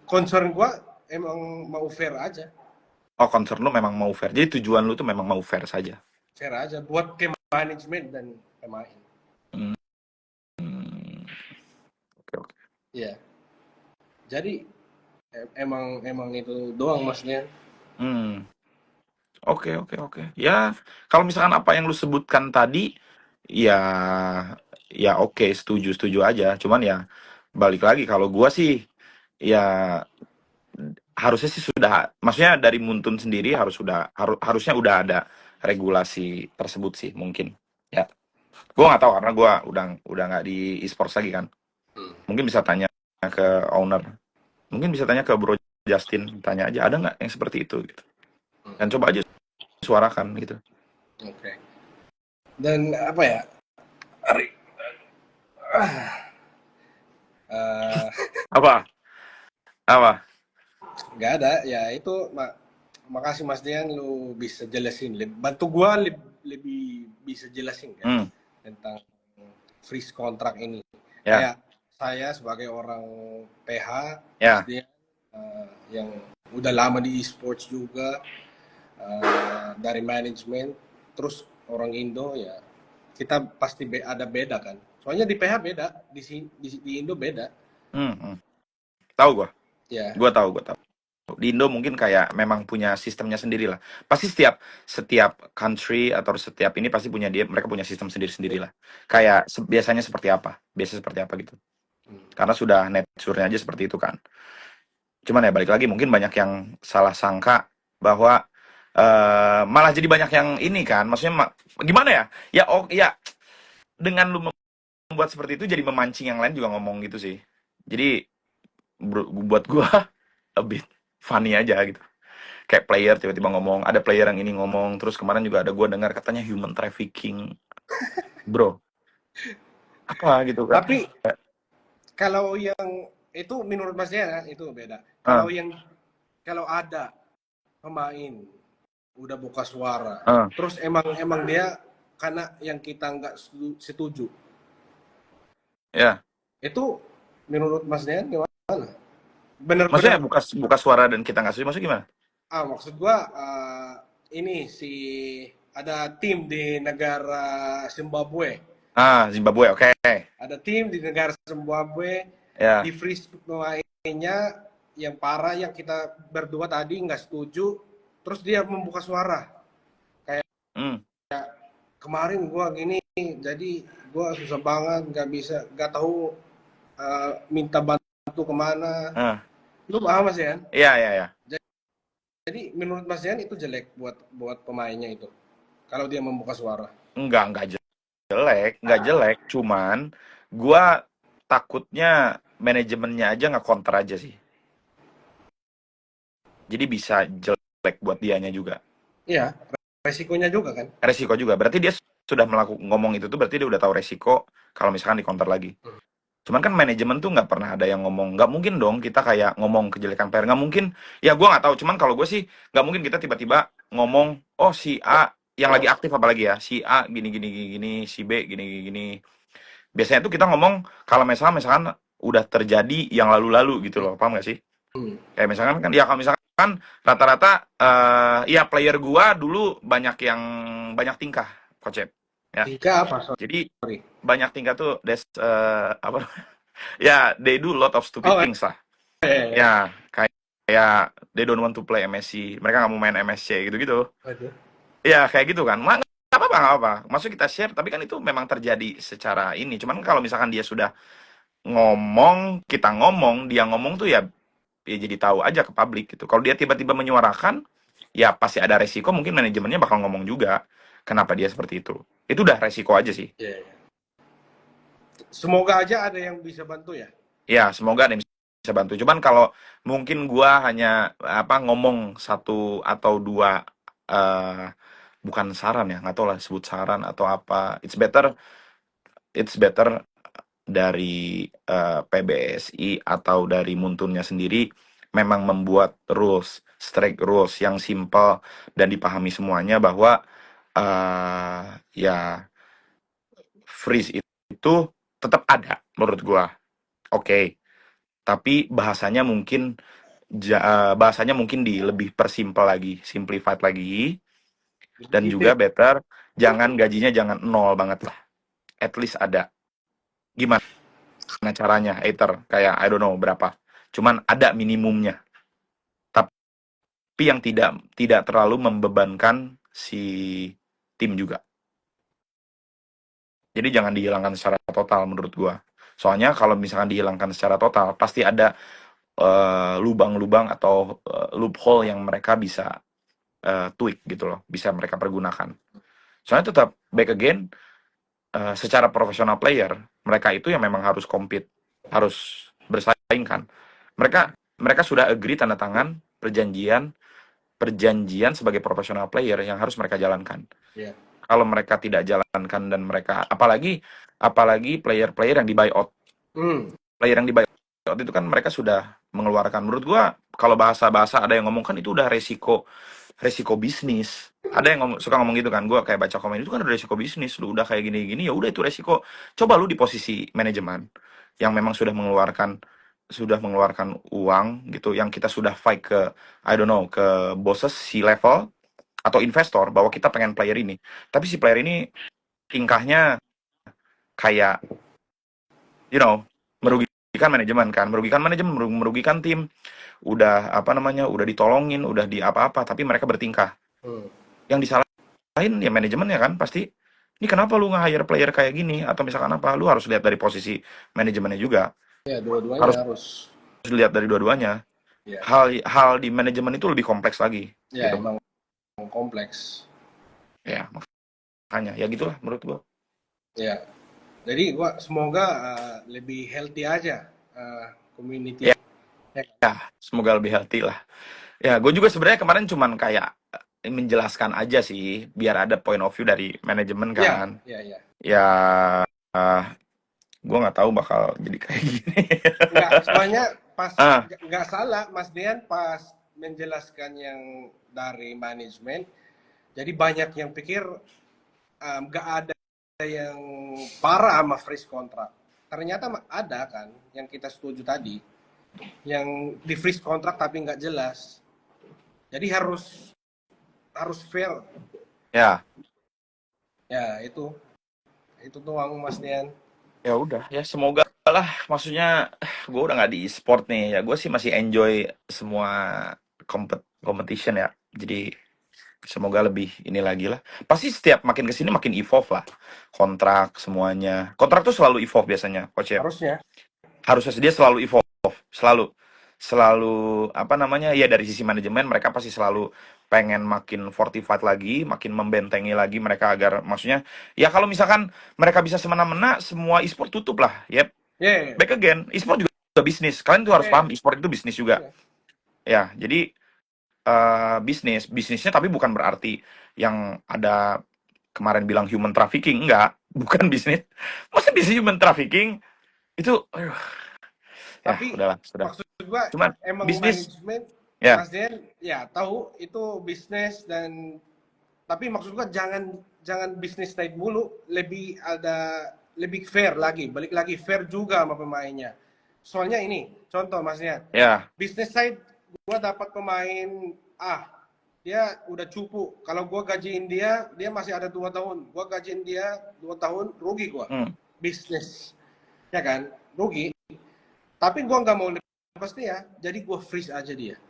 concern gua emang mau fair aja, Oh, concern lu memang mau fair. Jadi tujuan lu tuh memang mau fair saja. fair aja buat ke manajemen dan pemain. Hmm, hmm, oke oke. Iya. Jadi emang emang itu doang maksudnya. Hmm, oke oke oke. Ya, kalau misalkan apa yang lu sebutkan tadi, ya ya oke, setuju setuju aja. Cuman ya balik lagi kalau gua sih ya harusnya sih sudah, maksudnya dari Muntun sendiri harusnya udah ada regulasi tersebut sih mungkin. Ya, gua nggak tahu karena gua udah nggak di e-sports lagi kan. Hmm. Mungkin bisa tanya ke owner, mungkin bisa tanya ke Bro Justin, tanya aja ada nggak yang seperti itu gitu. Hmm. Dan coba aja suarakan gitu. Oke. Dan apa ya? Ari, eh, Apa? Apa? nggak ada ya itu makasih Mas Dian lu bisa jelasin bantu gua lebih bisa jelasin kan Hmm, tentang freeze kontrak ini ya, kayak saya sebagai orang PH Mas ya. Dian yang udah lama di e-sports juga dari manajemen terus orang Indo ya kita pasti ada beda kan soalnya di PH beda di Indo beda Hmm, hmm. Tahu gua. ya. Gua tahu. Di Indo mungkin kayak memang punya sistemnya sendiri lah. Pasti setiap setiap country atau setiap ini pasti punya mereka punya sistem sendiri-sendiri lah. Kayak biasanya seperti apa? Biasanya seperti apa gitu. Karena sudah nature-nya aja seperti itu kan. Cuman ya balik lagi mungkin banyak yang salah sangka bahwa malah jadi banyak yang ini kan. Maksudnya gimana ya? Ya oh ya dengan lu membuat seperti itu jadi memancing yang lain juga ngomong gitu sih. Jadi buat gua a bit funny aja gitu. Kayak player tiba-tiba ngomong, ada player yang ini ngomong, terus kemarin juga ada gua dengar katanya human trafficking. Bro, apa gitu kan? Tapi kalau yang itu menurut Mas Dian itu beda. Ah, Kalau ada pemain udah buka suara, ah, terus emang emang dia karena yang kita nggak setuju, ya. itu menurut Mas Dian gimana? Maksudnya Bener-bener buka buka suara dan kita nggak setuju, maksudnya gimana? maksud gua ini si ada tim di negara Zimbabwe, Ah, Zimbabwe, oke. ada tim di negara Zimbabwe di Ya, freeze pemainnya yang parah yang kita berdua tadi nggak setuju, terus dia membuka suara kayak hmm, kemarin gua gini jadi gua susah banget nggak bisa nggak tahu minta bantu kemana ah, lu paham Mas Yan iya. jadi menurut Mas Yan itu jelek buat buat pemainnya itu kalau dia membuka suara. Enggak nggak jelek, cuman gua takutnya manajemennya aja nggak counter aja sih. Jadi bisa jelek buat dianya juga. Iya, resikonya juga kan. Resiko juga. Berarti dia sudah melakukan ngomong itu tuh berarti dia udah tahu resiko kalau misalkan di counter lagi. Cuman kan manajemen tuh nggak pernah ada yang ngomong. Nggak mungkin dong kita kayak ngomong kejelekan player. Nggak mungkin. Ya gue nggak tahu. Cuman kalau gue sih nggak mungkin kita tiba-tiba ngomong, oh si A yang lagi aktif apalagi ya, si A gini, si B gini. Biasanya tuh kita ngomong kalau misalkan udah terjadi yang lalu-lalu gitu loh. Paham nggak sih? Hmm. Kayak misalkan kan, ya kalau misalkan rata-rata, ya player gua dulu banyak tingkah, Kocep. Ya, Tiga apa jadi sorry. banyak tingkah tuh, apa, ya they do lot of stupid Oh things lah. eh. Ya, kayak they don't want to play MSC, mereka nggak mau main MSC gitu-gitu. Waduh. Ya kayak gitu kan, nggak apa-apa. Maksudnya kita share, tapi kan itu memang terjadi secara ini. Cuman kalau misalkan dia sudah ngomong, kita ngomong, dia ngomong tuh ya jadi tahu aja ke publik gitu. Kalau dia tiba-tiba menyuarakan, ya pasti ada resiko, mungkin manajemennya bakal ngomong juga kenapa dia seperti itu. Itu udah resiko aja sih. Yeah, yeah. Semoga aja ada yang bisa bantu ya. Ya, semoga ada yang bisa bantu. Cuman kalau mungkin gua hanya apa ngomong satu atau dua, eh bukan saran ya, nggak tahu lah sebut saran atau apa. It's better dari PBSI atau dari Muntunnya sendiri memang membuat rules, strict rules yang simple dan dipahami semuanya bahwa ya freeze itu tetap ada menurut gua. Oke, tapi bahasanya mungkin lebih persimpel lagi, simplified lagi, Lebih dan detail. juga better jangan gajinya jangan nol banget lah. At least ada. Gimana caranya, Ether? Kayak I don't know berapa. Cuman ada minimumnya. Tapi yang tidak tidak terlalu membebankan si tim juga. Jadi jangan dihilangkan secara total menurut gua. Soalnya kalau misalkan dihilangkan secara total, pasti ada lubang-lubang atau loophole yang mereka bisa tweak gitu loh, bisa mereka pergunakan. Soalnya tetap back again, secara profesional player, mereka itu yang memang harus compete, harus bersaing kan. Mereka mereka sudah agree tanda tangan perjanjian perjanjian sebagai profesional player yang harus mereka jalankan. Ya. kalau mereka tidak jalankan dan mereka apalagi player-player yang di buyout. Hmm. Player yang di buyout itu kan mereka sudah mengeluarkan, menurut gua kalau bahasa-bahasa ada yang ngomong kan itu udah resiko bisnis. Ada yang suka ngomong gitu kan, gua kayak baca komen itu kan udah resiko bisnis, lu udah kayak gini-gini ya udah itu resiko. Coba lu di posisi manajemen yang memang sudah mengeluarkan uang gitu, yang kita sudah fight ke I don't know ke bosses si level atau investor bahwa kita pengen player ini, tapi si player ini tingkahnya kayak merugikan manajemen kan, merugikan tim, udah apa namanya, udah ditolongin, udah di apa-apa, tapi mereka bertingkah. Hmm. Yang disalahin ya manajemennya kan pasti. Ini kenapa lu nge-hire player kayak gini? Atau misalkan apa? Lu harus lihat dari posisi manajemennya juga. Ya, dua-duanya Harus harus. lihat dari dua-duanya. Ya, Hal di manajemen itu lebih kompleks lagi ya gitu. emang kompleks. Ya, makanya ya gitulah menurut gua. Ya, jadi gua semoga lebih healthy aja community. Ya, Ya, semoga lebih healthy lah. Ya, gue juga sebenarnya kemarin cuman kayak menjelaskan aja sih, biar ada point of view dari manajemen ya, kan. ya, ya. Ya, gue nggak tahu bakal jadi kayak gini. Enggak, soalnya pas Ah, nggak salah Mas Dian pas menjelaskan yang dari manajemen, jadi banyak yang pikir nggak ada yang parah sama freeze kontrak. Ternyata ada kan yang kita setuju tadi, yang di freeze kontrak tapi nggak jelas. Jadi harus fair. ya, Ya itu doang Mas Dian. ya udah, ya semoga lah. Maksudnya, gue udah nggak di e-sport nih. Ya, gue sih masih enjoy semua competition ya. Jadi semoga lebih ini lagi lah. Pasti setiap makin kesini makin evolve lah. Kontrak semuanya. Kontrak tuh selalu evolve biasanya, coach ya. Harusnya. Harusnya dia selalu evolve, selalu apa namanya, ya dari sisi manajemen mereka pasti selalu pengen makin fortified lagi, makin membentengi lagi mereka agar maksudnya ya kalau misalkan mereka bisa semena-mena semua e-sport tutup lah. Yep, Yeah, back again. E-sport juga bisnis. Kalian tuh harus yeah, paham e-sport itu bisnis juga. yeah. Ya, jadi bisnisnya tapi bukan berarti yang ada kemarin bilang human trafficking, enggak, bukan bisnis. Masa bisnis human trafficking itu aduh, ya Tapi udahlah, sudah. maksud gua Cuman emang bisnis manajemen ya. Mas Dian ya tahu itu bisnis dan tapi maksud gua jangan bisnis naik mulu, lebih fair lagi, balik lagi fair juga sama pemainnya. Soalnya ini contoh Mas Dian, Ya, bisnis side gua dapat pemain dia udah cupu. Kalau gua gajiin dia, dia masih ada 2 tahun. Gua gajiin dia 2 tahun, rugi gua. hmm, Bisnis, ya kan? Rugi. Tapi gua nggak mau lepas dia, jadi gua freeze aja dia.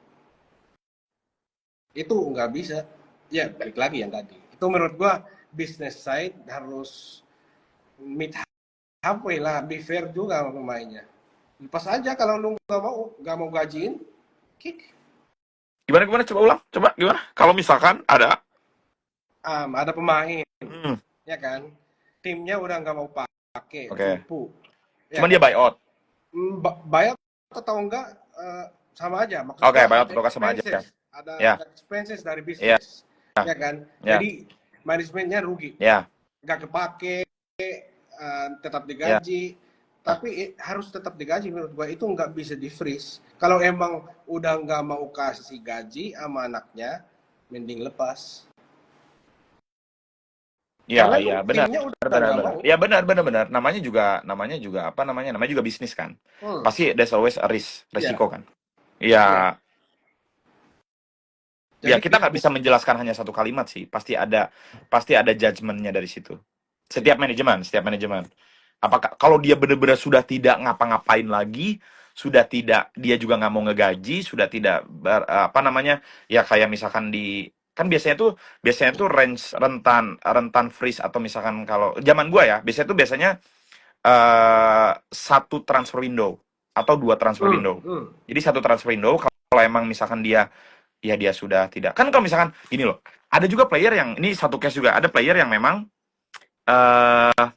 Itu nggak bisa. Ya balik lagi yang tadi. Itu menurut gua business side harus meet halfway lah, be fair juga sama pemainnya. Lepas aja kalau lu nggak mau gajiin, kick. gimana gimana coba ulang, coba gimana? Kalau misalkan ada, Ada pemain, hmm, ya kan? Timnya udah nggak mau pakai, oke, cupu, ya cuman dia kan? buyout, Bayar atau enggak sama aja. Maksud oke, gua buyout ada atau sama aja, expenses, ada ya, ada expenses dari ya, bisnis, ya kan? ya, Jadi manajemennya rugi, ya, nggak kepake, tetap ya, digaji, tapi harus tetap digaji menurut gua itu nggak bisa di freeze. Kalau emang udah nggak mau kasih gaji sama anaknya, mending lepas. ya, Karena ya, tuh benar, timnya udah benar, nggak benar, mau. ya benar, benar, benar. Namanya juga apa namanya juga bisnis kan. Hmm, Pasti there's always a risk, ya, resiko kan. ya. Ya, ya Jadi kita nggak bisa menjelaskan hanya satu kalimat sih. Pasti ada judgementnya dari situ. Setiap manajemen. Apakah kalau dia benar-benar sudah tidak ngapa-ngapain lagi, sudah tidak, dia juga nggak mau ngegaji, sudah tidak apa namanya, ya kayak misalkan di kan biasanya tuh range rentan rentan freeze atau misalkan kalau zaman gua ya biasanya satu transfer window atau dua transfer hmm, window. hmm. Jadi satu transfer window kalau emang misalkan dia sudah tidak, kan kalau misalkan gini loh, ada juga player yang ini satu case juga, ada player yang memang eh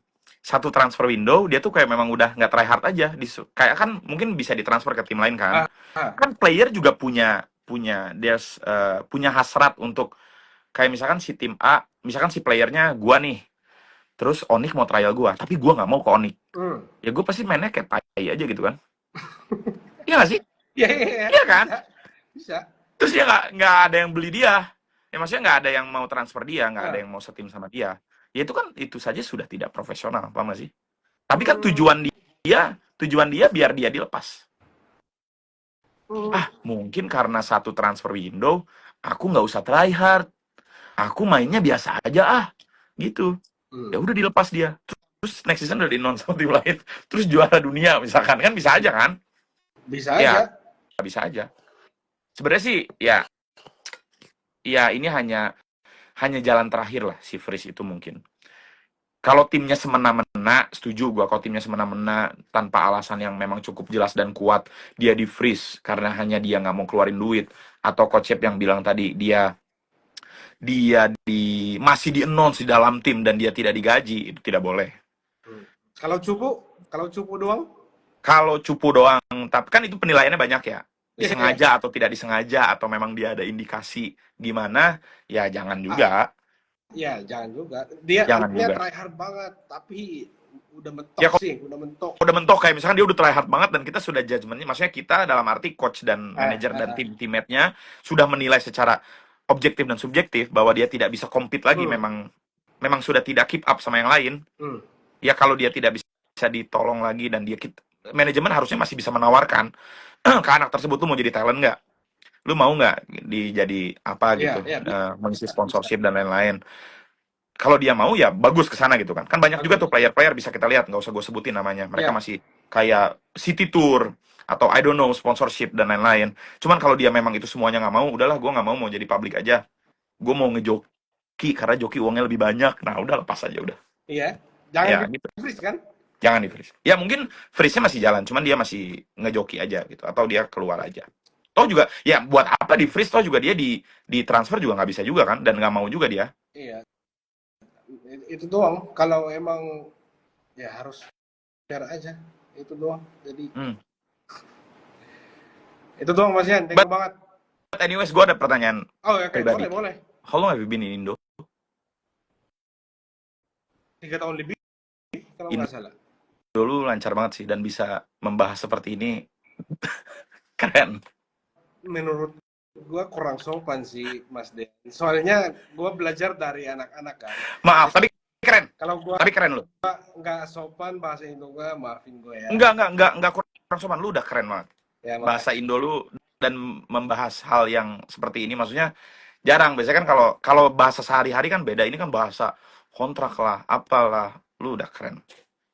satu transfer window dia tuh kayak memang udah nggak try hard aja kayak kan mungkin bisa ditransfer ke tim lain kan. Ah, ah, Kan player juga punya punya dia punya hasrat untuk kayak misalkan si tim A misalkan si playernya gua nih, terus Onyx mau trial gua, tapi gua nggak mau ke Onyx. Hmm. Ya gua pasti mainnya kayak tai aja gitu kan. Iya nggak sih? Ya, ya, ya, Iya kan? bisa, bisa. Terus dia nggak ada yang beli dia. Ya maksudnya nggak ada yang mau transfer dia, nggak ada Ah. yang mau setim sama dia. Ya itu kan itu saja sudah tidak profesional, paham nggak sih? Tapi kan Hmm. tujuan dia biar dia dilepas. Hmm. Mungkin karena satu transfer window, aku nggak usah try hard. Aku mainnya biasa aja gitu. Hmm. Ya udah dilepas dia. Terus next season udah di non sama tim lain. Terus juara dunia misalkan kan bisa aja kan? Bisa Ya, aja. bisa aja. Sebenarnya sih ya ini hanya jalan terakhir lah si Freeze itu mungkin. Kalau timnya semena-mena, setuju gua kalau timnya semena-mena tanpa alasan yang memang cukup jelas dan kuat, dia di freeze karena hanya dia nggak mau keluarin duit, atau coach Yep yang bilang tadi dia dia masih di announce di dalam tim dan dia tidak digaji, itu tidak boleh. Hmm. Kalau cupu doang, Kalau cupu doang, tapi kan itu penilaiannya banyak ya. ya, Disengaja atau tidak disengaja atau memang dia ada indikasi gimana, ya jangan juga. ya jangan juga. Dia Jangan anaknya juga. try hard banget, tapi udah Ya mentok kalau sih, udah mentok. udah mentok kayak misalkan dia udah try hard banget dan kita sudah judgementnya, maksudnya kita dalam arti coach dan Ah, manajer ah, dan ah. teammate-nya sudah menilai secara objektif dan subjektif bahwa dia tidak bisa compete lagi, Hmm. memang sudah tidak keep up sama yang lain. Hmm. Ya kalau dia tidak bisa ditolong lagi dan manajemen harusnya masih bisa menawarkan ke anak tersebut, tuh mau jadi talent nggak? Lu mau nggak jadi apa Ya, gitu, ya, mengisi bisa, bisa. sponsorship dan lain-lain. Kalau dia mau ya bagus ke sana gitu kan. Kan banyak juga tuh Bagus. player-player bisa kita lihat, nggak usah gue sebutin namanya. Mereka Ya, masih kayak City Tour atau I don't know sponsorship dan lain-lain. Cuman kalau dia memang itu semuanya nggak mau, udahlah gue nggak mau jadi publik aja. Gue mau ngejoki karena joki uangnya lebih banyak. Nah udah lepas aja udah. iya. Jangan Ya di gitu. freeze kan? Jangan di freeze. Ya mungkin freeze-nya masih jalan, cuman dia masih ngejoki aja gitu. Atau dia keluar aja. Toh juga, ya buat apa di freeze, toh juga dia di transfer juga nggak bisa juga kan. Dan nggak mau juga dia. Iya. Itu doang. Kalau emang ya harus fair aja. Itu doang. Jadi Hmm. itu doang Mas Yan. Thank But you banget. anyways, gue ada pertanyaan Oh, oke, pribadi. boleh, boleh. How long have you been in Indo? 3 tahun lebih kalau Indo nggak salah. lu lancar banget sih dan bisa membahas seperti ini. Keren. Menurut gua kurang sopan sih Mas Den. Soalnya gua belajar dari anak-anak kan. Maaf, Jadi keren. kalau gua Tapi keren lu. nggak sopan bahasa Indo gua, maafin gua ya. Enggak kurang sopan. Lu udah keren banget. Ya Bahasa makasih. Indo lu dan membahas hal yang seperti ini, maksudnya jarang. Biasanya kan kalau kalau bahasa sehari-hari kan beda. Ini kan bahasa kontrak lah, apalah. Lu udah keren.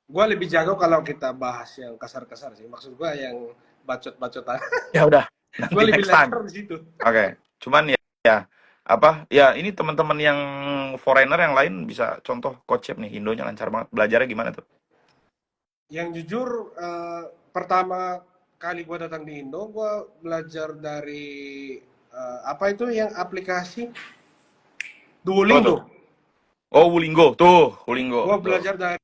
Gua lebih jago kalau kita bahas yang kasar-kasar sih. Maksud gua yang bacot-bacotan. Ya udah, Gua nanti lebih next time. lancar di situ. Oke. Cuman ya apa? Ya ini teman-teman yang foreigner yang lain bisa contoh Kocep nih, Indonya lancar banget. Belajarnya gimana tuh? Yang jujur, pertama kali gua datang di Indo, gua belajar dari apa itu yang aplikasi Apa tuh? Duolingo. Oh, Wulingo. Tuh, Wulingo. Gua Tuh. belajar dari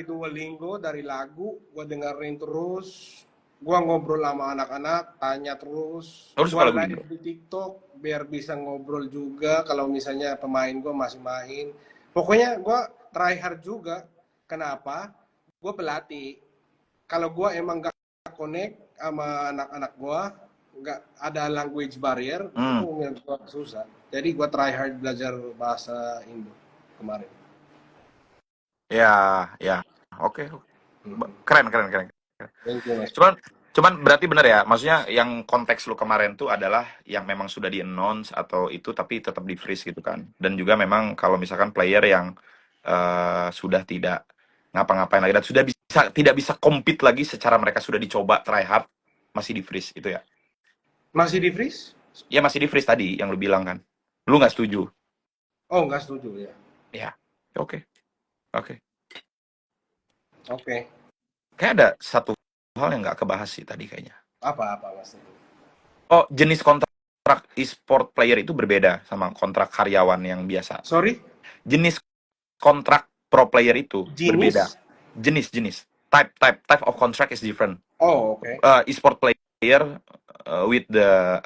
Duolingo, dari lagu, gua dengerin terus, gua ngobrol sama anak-anak, tanya terus, Lu suka gua lagu live Indo? di TikTok biar bisa ngobrol juga kalau misalnya pemain gua masih main. Pokoknya gua try hard juga. Kenapa? Gua pelatih. Kalau gua emang gak connect sama anak-anak gua, nggak ada language barrier, itu Hmm. menurut gua susah. Jadi gua try hard belajar bahasa Indo kemarin. Ya. Oke. Keren, keren, keren. Thank you, Mas. Cuman cuman berarti bener ya, maksudnya yang konteks lu kemarin tuh adalah yang memang sudah di-announce atau itu tapi tetap di-freeze gitu kan. Dan juga memang kalau misalkan player yang sudah tidak ngapa-ngapain lagi dan sudah tidak bisa compete lagi secara mereka sudah dicoba try hard, masih di-freeze itu ya. Masih di freeze? Ya masih di-freeze tadi yang lu bilang kan. Lu nggak setuju. Oh, nggak setuju ya. Ya. Oke. Oke. Oke. Kayak ada satu hal yang nggak kebahas sih tadi kayaknya. Apa Mas? Oh, jenis kontrak e-sport player itu berbeda sama kontrak karyawan yang biasa. Sorry, Jenis kontrak pro player itu berbeda. jenis? Jenis. Type of contract is different. Oh, oke. E-sport player with the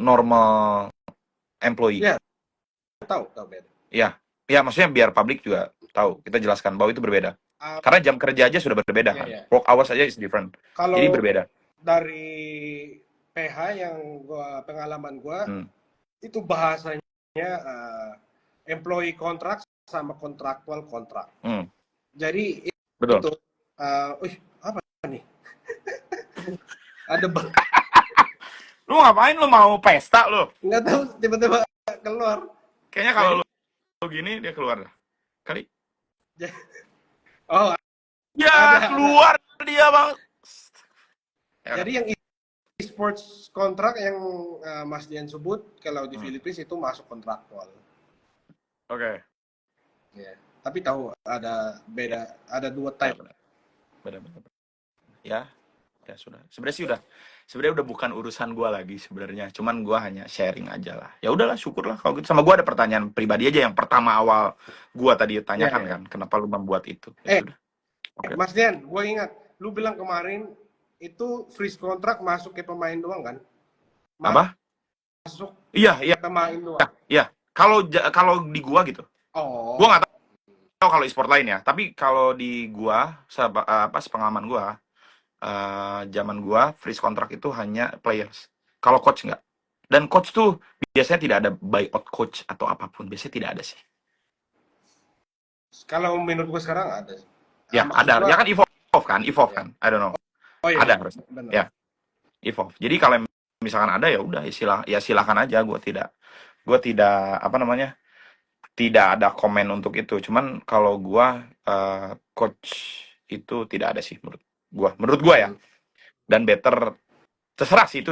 normal employee. Ya, tahu beda. Ya, ya maksudnya biar publik juga tahu. Kita jelaskan bahwa itu berbeda. Ah, Karena jam kerja aja sudah berbeda ya kan. ya. Work hours aja is different. Jadi Kalau berbeda. dari PH yang pengalaman gua Hmm. itu bahasanya employee contract sama contractual contract. Hmm. Jadi Betul. itu, apa nih? Ada Lu ngapain, lu mau pesta lu? nggak tahu tiba-tiba keluar. Kayaknya kalau Jadi, lu gini dia keluar dah. Kali. oh Ya, ada. keluar dia, Bang. Ya udah. Jadi yang e-sports kontrak yang Mas Dian sebut kalau di Hmm. Philippines itu masuk kontraktual. Oke. Ya. Tapi tahu ada beda, ada dua type. Benar. Ya, ya sudah. Sebenarnya udah bukan urusan gua lagi sebenarnya. Cuman gua hanya sharing aja lah. Ya udahlah, syukurlah kalau gitu. Sama gua ada pertanyaan pribadi aja yang pertama awal gua tadi tanyakan Ya. kan, kenapa lu membuat itu? Ya sudah. Oke. Mas Dian, gue ingat, lu bilang kemarin itu freeze kontrak masuk ke pemain doang kan? Apa? Masuk Iya. ke pemain doang. Iya. Kalau di gua gitu. Oh. Gua nggak tahu kalau e-sport lain ya. Tapi kalau di gua, pengalaman gua, zaman gua freeze kontrak itu hanya players. Kalau coach nggak. Dan coach tuh biasanya tidak ada buyout coach atau apapun. Biasanya tidak ada sih. Kalau menurut gue sekarang ada. Ya, Maksud ada. gua, Ya kan evolve ya. kan. I don't know. Oh iya, Ada harusnya. benar. Ya, evolve. Jadi kalau misalkan ada ya udah ya silakan aja. Gua tidak apa namanya? Tidak ada komen untuk itu. Cuman kalau gua coach itu tidak ada sih menurut gua. Menurut gua ya. Dan better terserah sih itu